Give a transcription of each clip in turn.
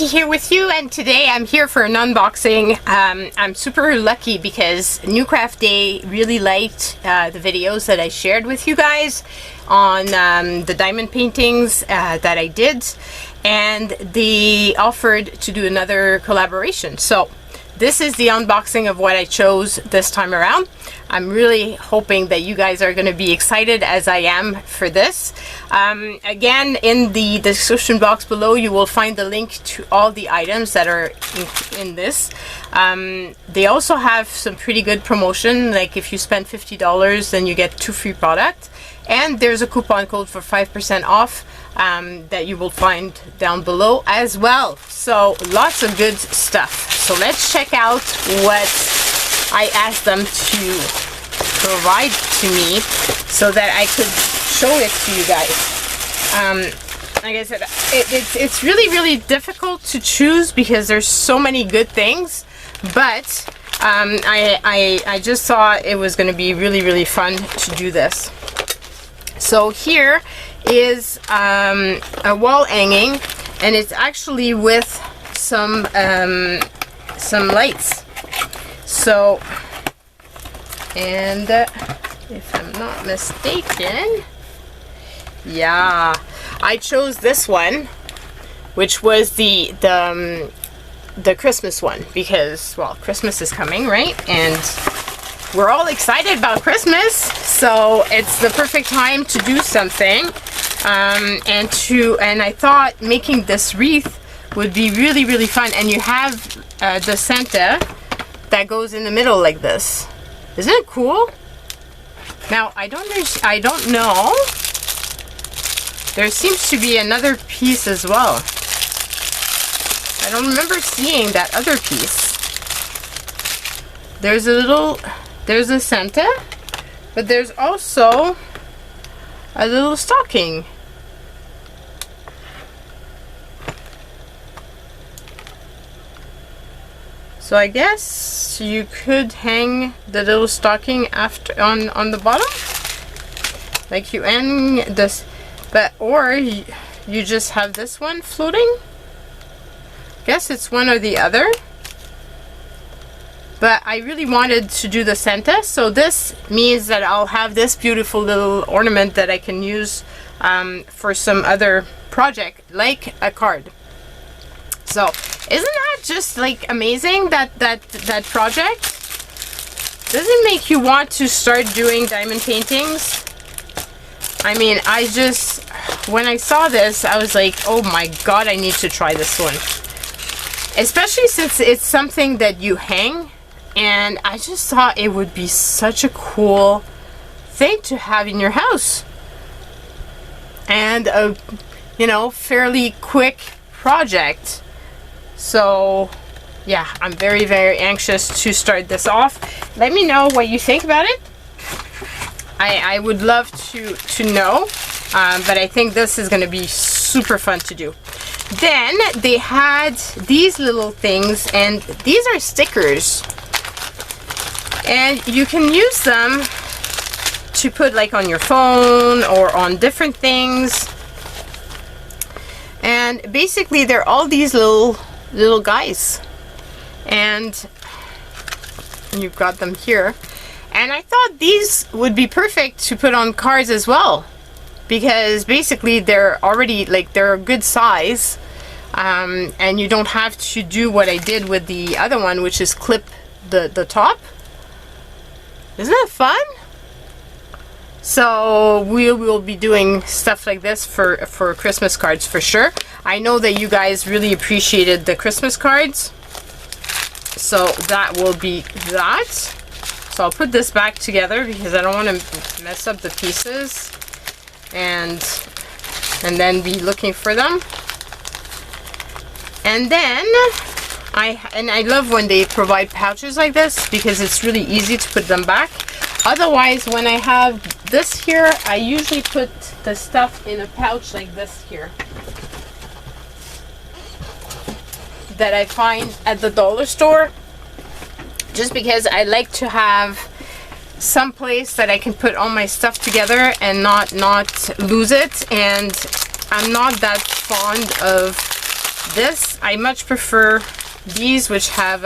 Vicky here with you, and today I'm here for an unboxing. I'm super lucky because Newcraftday really liked the videos that I shared with you guys on the diamond paintings that I did, and they offered to do another collaboration. So this is the unboxing of what I chose this time around. I'm really hoping that you guys are going to be excited as I am for this. Again, in the description box below, you will find the link to all the items that are in this. They also have some pretty good promotion, like if you spend $50, then you get 2 free products. And there's a coupon code for 5% off that you will find down below as well. So lots of good stuff. So let's check out what I asked them to provide to me so that I could show it to you guys. Like I said, it's really difficult to choose because there's so many good things, but I just thought it was going to be really fun to do this. So here is a wall hanging, and it's actually with some lights. So, and if I'm not mistaken, yeah, I chose this one, which was the Christmas one, because, well, Christmas is coming, right? And we're all excited about Christmas, so it's the perfect time to do something. And I thought making this wreath would be really fun. And you have the Santa that goes in the middle like this. Isn't it cool? Now I don't know. There seems to be another piece as well. I don't remember seeing that other piece. There's a Santa, but there's also a little stocking. So I guess you could hang the little stocking after on the bottom, like you hang this, or you just have this one floating. Guess it's one or the other. But I really wanted to do the Santa, so this means that I'll have this beautiful little ornament that I can use for some other project, like a card. So, isn't that just like amazing, that project? Does it make you want to start doing diamond paintings? I mean, when I saw this, I was like, oh my god, I need to try this one. Especially since it's something that you hang. And I just thought it would be such a cool thing to have in your house. And a, fairly quick project. So, yeah, I'm very anxious to start this off. Let me know what you think about it. I would love to know. But I think this is going to be super fun to do. Then they had these little things, and these are stickers. And you can use them to put like on your phone or on different things. And basically they're all these little guys. And you've got them here. And I thought these would be perfect to put on cards as well. Because basically they're already, like, they're a good size. And you don't have to do what I did with the other one, which is clip the top. Isn't that fun? So we will be doing stuff like this for Christmas cards for sure. I know that you guys really appreciated the Christmas cards. So that will be that. So I'll put this back together because I don't want to mess up the pieces and then be looking for them. And then I love when they provide pouches like this because it's really easy to put them back. Otherwise, when I have this here, I usually put the stuff in a pouch like this here that I find at the dollar store, just because I like to have some place that I can put all my stuff together and not lose it. And I'm not that fond of This, I much prefer these, which have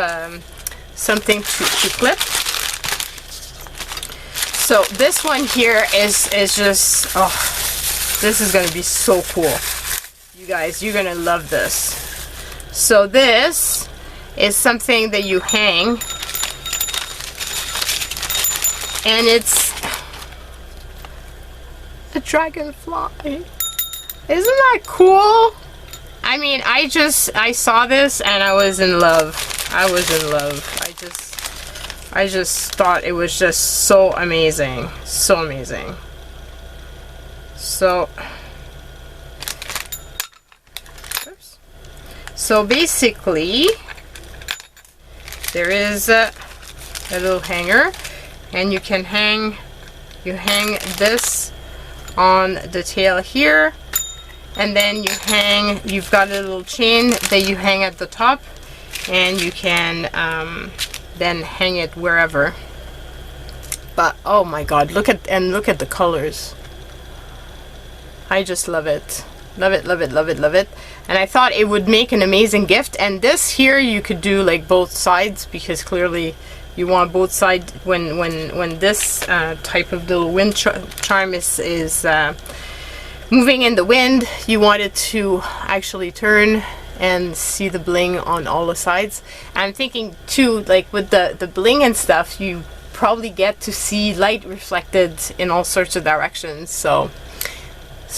something to clip. So this one here is just, oh, this is gonna be so cool. You guys, you're gonna love this. So this is something that you hang, and it's a dragonfly. Isn't that cool? I mean, I saw this and I was in love. I was in love. I just thought it was just so amazing. So amazing. So, oops. So basically, there is a little hanger, and you can hang this on the tail here, and then you've got a little chain that you hang at the top, and you can then hang it wherever. But oh my god, look at the colors. I just love it. Love it, love it, love it, love it. And I thought it would make an amazing gift. And this here, you could do like both sides, because clearly you want both sides. When this type of little wind charm is moving in the wind, you want it to actually turn and see the bling on all the sides. I'm thinking too, like with the bling and stuff, you probably get to see light reflected in all sorts of directions. So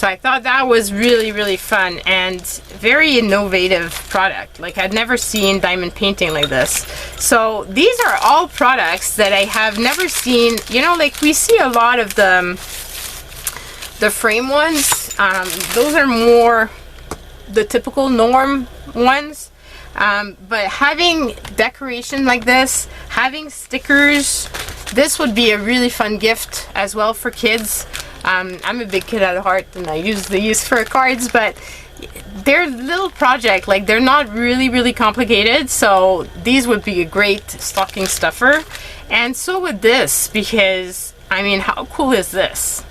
I thought that was really, really fun and very innovative product. Like, I'd never seen diamond painting like this. So these are all products that I have never seen. You know, like we see a lot of the frame ones. Those are more the typical norm ones. But having decoration like this, having stickers, this would be a really fun gift as well for kids. I'm a big kid at heart, and I use these for cards, but they're little project, like they're not really complicated, so these would be a great stocking stuffer. And so would this, because I mean, how cool is this?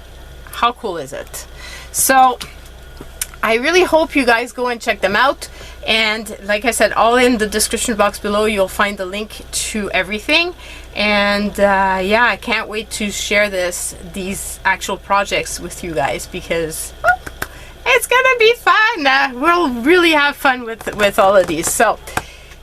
How cool is it? So I really hope you guys go and check them out, and like I said, all in the description box below you'll find the link to everything. And yeah, I can't wait to share these actual projects with you guys, because it's gonna be fun. We'll really have fun with all of these. So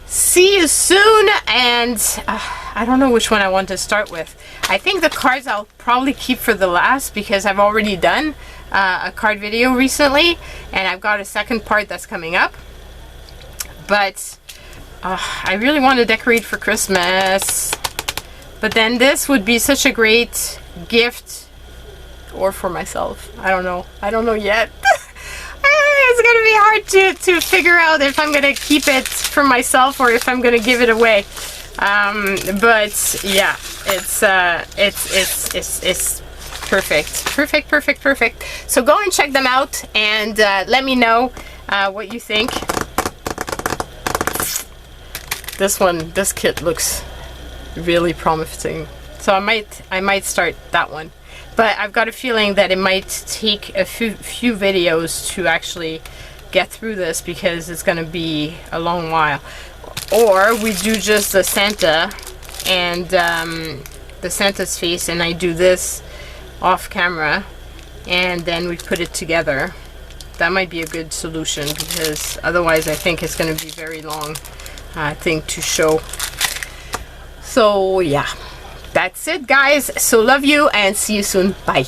see you soon, and I don't know which one I want to start with. I think the cards I'll probably keep for the last, because I've already done a card video recently, and I've got a second part that's coming up. But I really want to decorate for Christmas. But then this would be such a great gift, or for myself. I don't know. I don't know yet. It's gonna be hard to figure out if I'm gonna keep it for myself or if I'm gonna give it away. But yeah, it's perfect. So go and check them out, and let me know what you think. This kit looks really promising, so I might start that one, but I've got a feeling that it might take a few videos to actually get through this, because it's gonna be a long while. Or we do just the Santa and the Santa's face, and I do this off camera, and then we put it together. That might be a good solution, because otherwise I think it's gonna be very long thing to show. So yeah, that's it guys. So love you, and see you soon. Bye.